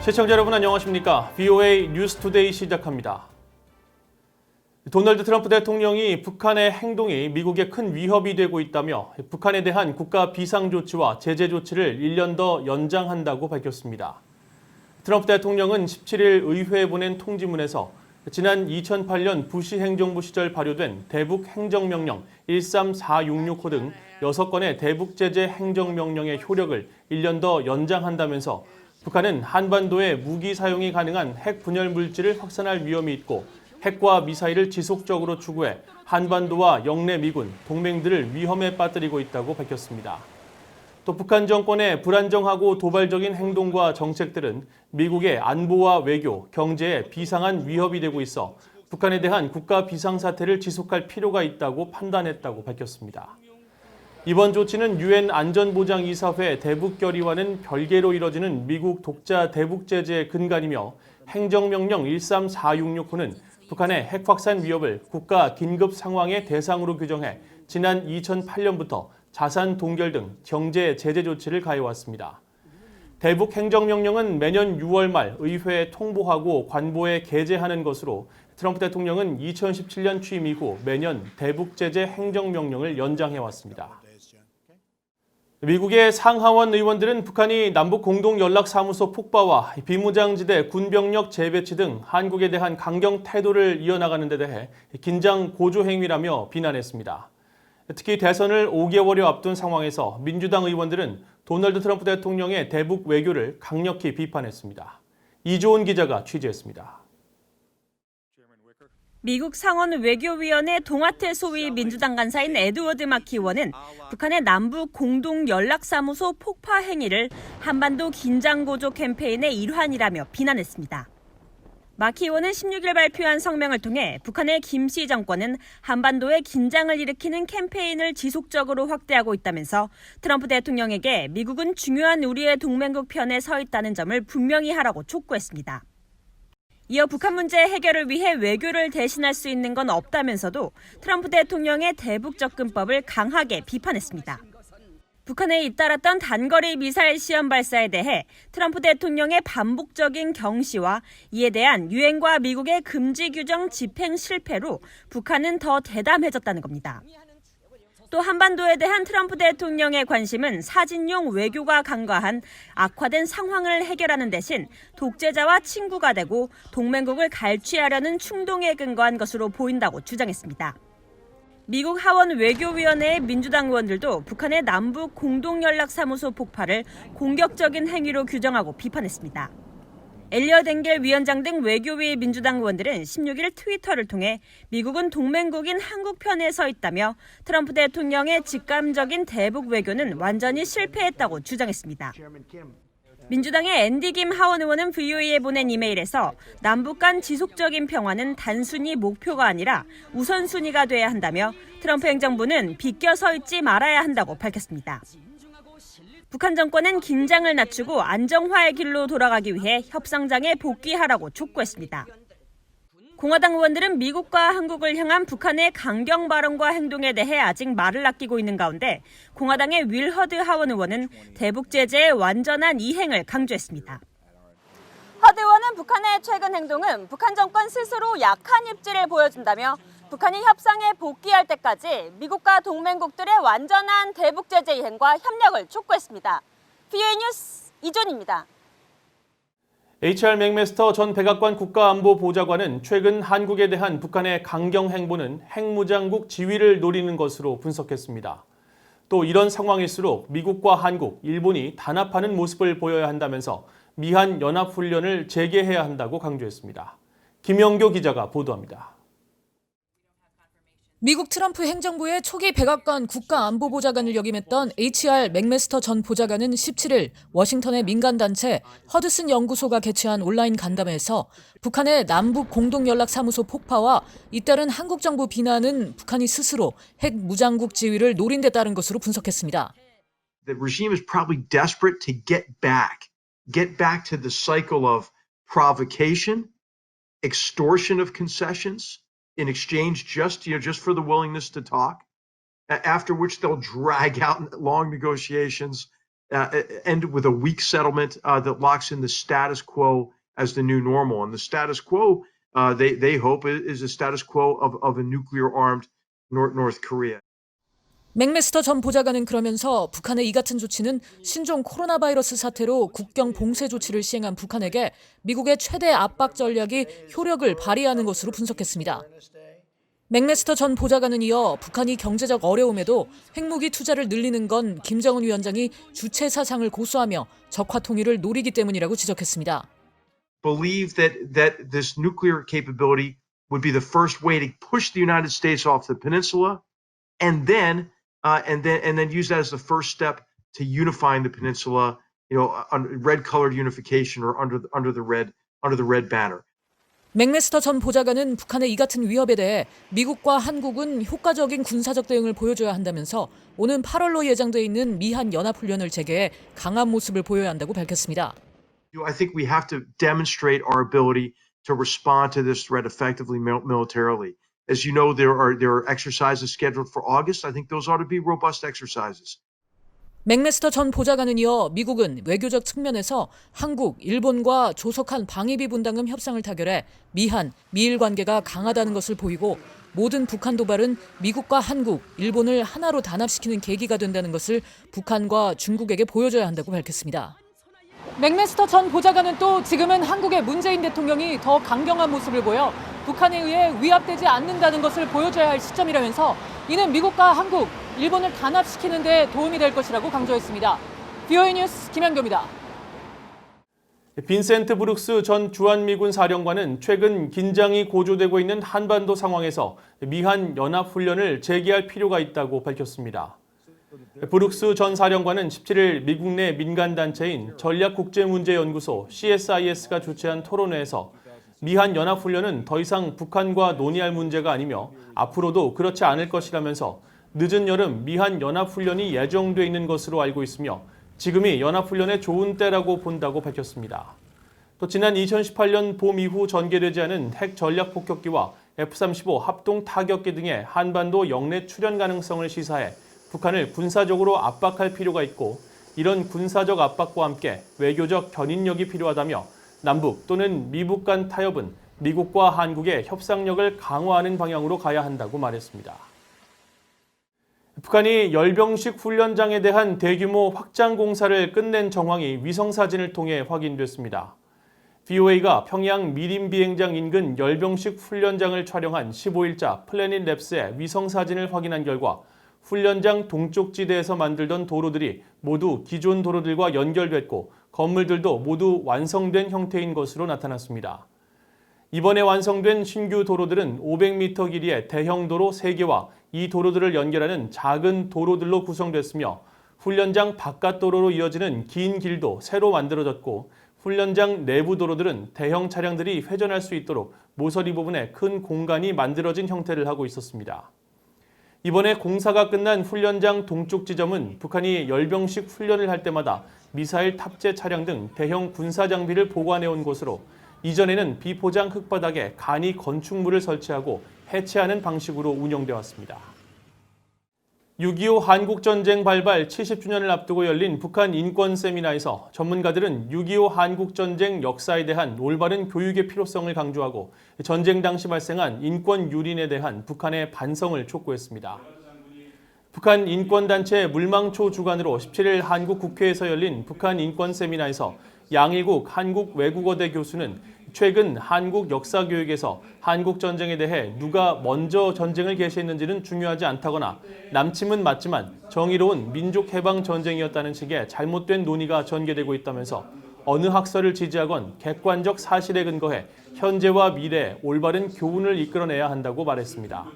시청자 여러분 안녕하십니까? VOA 뉴스투데이 시작합니다. 도널드 트럼프 대통령이 북한의 행동이 미국에 큰 위협이 되고 있다며 북한에 대한 국가 비상조치와 제재 조치를 1년 더 연장한다고 밝혔습니다. 트럼프 대통령은 17일 의회에 보낸 통지문에서 지난 2008년 부시 행정부 시절 발효된 대북 행정명령 13466호 등 6건의 대북 제재 행정명령의 효력을 1년 더 연장한다면서 북한은 한반도에 무기 사용이 가능한 핵 분열 물질을 확산할 위험이 있고 핵과 미사일을 지속적으로 추구해 한반도와 영내 미군, 동맹들을 위험에 빠뜨리고 있다고 밝혔습니다. 또 북한 정권의 불안정하고 도발적인 행동과 정책들은 미국의 안보와 외교, 경제에 비상한 위협이 되고 있어 북한에 대한 국가 비상사태를 지속할 필요가 있다고 판단했다고 밝혔습니다. 이번 조치는 유엔 안전보장이사회 대북 결의와는 별개로 이뤄지는 미국 독자 대북 제재의 근간이며 행정명령 13466호는 북한의 핵 확산 위협을 국가 긴급 상황의 대상으로 규정해 지난 2008년부터 자산 동결 등 경제 제재 조치를 가해왔습니다. 대북 행정명령은 매년 6월 말 의회에 통보하고 관보에 게재하는 것으로 트럼프 대통령은 2017년 취임 이후 매년 대북 제재 행정명령을 연장해왔습니다. 미국의 상하원 의원들은 북한이 남북 공동연락사무소 폭파와 비무장지대 군병력 재배치 등 한국에 대한 강경 태도를 이어나가는 데 대해 긴장 고조 행위라며 비난했습니다. 특히 대선을 5개월여 앞둔 상황에서 민주당 의원들은 도널드 트럼프 대통령의 대북 외교를 강력히 비판했습니다. 이조은 기자가 취재했습니다. 미국 상원 외교위원회 동아태 소위 민주당 간사인 에드워드 마키 의원은 북한의 남북 공동연락사무소 폭파 행위를 한반도 긴장고조 캠페인의 일환이라며 비난했습니다. 마키 의원은 16일 발표한 성명을 통해 북한의 김씨 정권은 한반도에 긴장을 일으키는 캠페인을 지속적으로 확대하고 있다면서 트럼프 대통령에게 미국은 중요한 우리의 동맹국 편에 서 있다는 점을 분명히 하라고 촉구했습니다. 이어 북한 문제 해결을 위해 외교를 대신할 수 있는 건 없다면서도 트럼프 대통령의 대북 접근법을 강하게 비판했습니다. 북한에 잇따랐던 단거리 미사일 시험 발사에 대해 트럼프 대통령의 반복적인 경시와 이에 대한 유엔과 미국의 금지 규정 집행 실패로 북한은 더 대담해졌다는 겁니다. 또 한반도에 대한 트럼프 대통령의 관심은 사진용 외교가 간과한 악화된 상황을 해결하는 대신 독재자와 친구가 되고 동맹국을 갈취하려는 충동에 근거한 것으로 보인다고 주장했습니다. 미국 하원 외교위원회의 민주당 의원들도 북한의 남북 공동연락사무소 폭파를 공격적인 행위로 규정하고 비판했습니다. 엘리엇 엥겔 위원장 등 외교위 민주당 의원들은 16일 트위터를 통해 미국은 동맹국인 한국 편에 서 있다며 트럼프 대통령의 직감적인 대북 외교는 완전히 실패했다고 주장했습니다. 민주당의 앤디 김 하원 의원은 VOA에 보낸 이메일에서 남북 간 지속적인 평화는 단순히 목표가 아니라 우선순위가 돼야 한다며 트럼프 행정부는 비껴 서 있지 말아야 한다고 밝혔습니다. 북한 정권은 긴장을 낮추고 안정화의 길로 돌아가기 위해 협상장에 복귀하라고 촉구했습니다. 공화당 의원들은 미국과 한국을 향한 북한의 강경 발언과 행동에 대해 아직 말을 아끼고 있는 가운데 공화당의 윌 허드 하원 의원은 대북 제재의 완전한 이행을 강조했습니다. 허드 의원은 북한의 최근 행동은 북한 정권 스스로 약한 입지를 보여준다며 북한이 협상에 복귀할 때까지 미국과 동맹국들의 완전한 대북 제재 이행과 협력을 촉구했습니다. VOA 뉴스 이존입니다. HR 맥메스터 전 백악관 국가안보보좌관은 최근 한국에 대한 북한의 강경 행보는 핵무장국 지위를 노리는 것으로 분석했습니다. 또 이런 상황일수록 미국과 한국, 일본이 단합하는 모습을 보여야 한다면서 미한 연합훈련을 재개해야 한다고 강조했습니다. 김영교 기자가 보도합니다. 미국 트럼프 행정부의 초기 백악관 국가안보보좌관을 역임했던 HR 맥메스터 전 보좌관은 17일 워싱턴의 민간단체 허드슨 연구소가 개최한 온라인 간담회에서 북한의 남북 공동연락사무소 폭파와 잇따른 한국 정부 비난은 북한이 스스로 핵 무장국 지위를 노린 데 따른 것으로 분석했습니다. The regime is probably desperate to get back to the cycle of provocation, extortion of concessions, in exchange just for the willingness to talk, after which they'll drag out long negotiations end with a weak settlement that locks in the status quo as the new normal. And the status quo, they hope, is a status quo of a nuclear-armed North Korea. 맥메스터 전 보좌관은 그러면서 북한의 이 같은 조치는 신종 코로나 바이러스 사태로 국경 봉쇄 조치를 시행한 북한에게 미국의 최대 압박 전략이 효력을 발휘하는 것으로 분석했습니다. 맥메스터 전 보좌관은 이어 북한이 경제적 어려움에도 핵무기 투자를 늘리는 건 김정은 위원장이 주체 사상을 고수하며 적화 통일을 노리기 때문이라고 지적했습니다. Believe that this nuclear capability would be the first way to push the United States off the peninsula, and then use that as the first step to unifying the peninsula, red-colored unification or under the red banner. 맥메스터 전 보좌관은 북한의 이 같은 위협에 대해 미국과 한국은 효과적인 군사적 대응을 보여줘야 한다면서 오는 8월로 예정돼 있는 미한 연합훈련을 재개해 강한 모습을 보여야 한다고 밝혔습니다. I think we have to demonstrate our ability to respond to this threat effectively militarily. As you know, there are exercises scheduled for August. I think those ought to be robust exercises. 맥메스터 전 보좌관은 이어 미국은 외교적 측면에서 한국, 일본과 조속한 방위비 분담금 협상을 타결해 미한, 미일 관계가 강하다는 것을 보이고 모든 북한 도발은 미국과 한국, 일본을 하나로 단합시키는 계기가 된다는 것을 북한과 중국에게 보여줘야 한다고 밝혔습니다. 맥메스터 전 보좌관은 또 지금은 한국의 문재인 대통령이 더 강경한 모습을 보여 북한에 의해 위압되지 않는다는 것을 보여줘야 할 시점이라면서 이는 미국과 한국, 일본을 단합시키는 데 도움이 될 것이라고 강조했습니다. VOA 뉴스 김현교입니다. 빈센트 브룩스 전 주한미군 사령관은 최근 긴장이 고조되고 있는 한반도 상황에서 미한 연합훈련을 재개할 필요가 있다고 밝혔습니다. 브룩스 전 사령관은 17일 미국 내 민간단체인 전략국제문제연구소 CSIS가 주최한 토론회에서 미한 연합훈련은 더 이상 북한과 논의할 문제가 아니며 앞으로도 그렇지 않을 것이라면서 늦은 여름 미한 연합훈련이 예정돼 있는 것으로 알고 있으며 지금이 연합훈련의 좋은 때라고 본다고 밝혔습니다. 또 지난 2018년 봄 이후 전개되지 않은 핵 전략폭격기와 F-35 합동 타격기 등의 한반도 영내 출현 가능성을 시사해 북한을 군사적으로 압박할 필요가 있고 이런 군사적 압박과 함께 외교적 견인력이 필요하다며 남북 또는 미북 간 타협은 미국과 한국의 협상력을 강화하는 방향으로 가야 한다고 말했습니다. 북한이 열병식 훈련장에 대한 대규모 확장 공사를 끝낸 정황이 위성사진을 통해 확인됐습니다. VOA가 평양 미림 비행장 인근 열병식 훈련장을 촬영한 15일자 플래닛 랩스의 위성사진을 확인한 결과 훈련장 동쪽 지대에서 만들던 도로들이 모두 기존 도로들과 연결됐고 건물들도 모두 완성된 형태인 것으로 나타났습니다. 이번에 완성된 신규 도로들은 500m 길이의 대형 도로 3개와 이 도로들을 연결하는 작은 도로들로 구성됐으며 훈련장 바깥 도로로 이어지는 긴 길도 새로 만들어졌고 훈련장 내부 도로들은 대형 차량들이 회전할 수 있도록 모서리 부분에 큰 공간이 만들어진 형태를 하고 있었습니다. 이번에 공사가 끝난 훈련장 동쪽 지점은 북한이 열병식 훈련을 할 때마다 미사일 탑재 차량 등 대형 군사 장비를 보관해온 곳으로 이전에는 비포장 흙바닥에 간이 건축물을 설치하고 해체하는 방식으로 운영되어 왔습니다. 6.25 한국전쟁 발발 70주년을 앞두고 열린 북한 인권 세미나에서 전문가들은 6.25 한국전쟁 역사에 대한 올바른 교육의 필요성을 강조하고 전쟁 당시 발생한 인권 유린에 대한 북한의 반성을 촉구했습니다. 북한 인권단체 물망초 주관으로 17일 한국 국회에서 열린 북한 인권 세미나에서 양일국 한국외국어대 교수는 최근 한국 역사 교육에서 한국 전쟁에 대해 누가 먼저 전쟁을 개시했는지는 중요하지 않다거나 남침은 맞지만 정의로운 민족 해방 전쟁이었다는 식의 잘못된 논의가 전개되고 있다면서 어느 학설을 지지하건 객관적 사실에 근거해 현재와 미래에 올바른 교훈을 이끌어내야 한다고 말했습니다.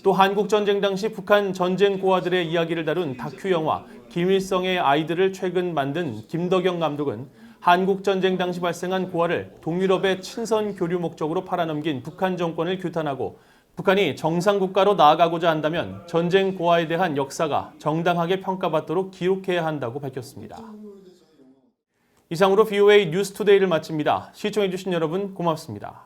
또 한국 전쟁 당시 북한 전쟁 고아들의 이야기를 다룬 다큐 영화 김일성의 아이들을 최근 만든 김덕영 감독은 한국 전쟁 당시 발생한 고아를 동유럽의 친선 교류 목적으로 팔아넘긴 북한 정권을 규탄하고 북한이 정상국가로 나아가고자 한다면 전쟁 고아에 대한 역사가 정당하게 평가받도록 기록해야 한다고 밝혔습니다. 이상으로 VOA 뉴스투데이를 마칩니다. 시청해주신 여러분 고맙습니다.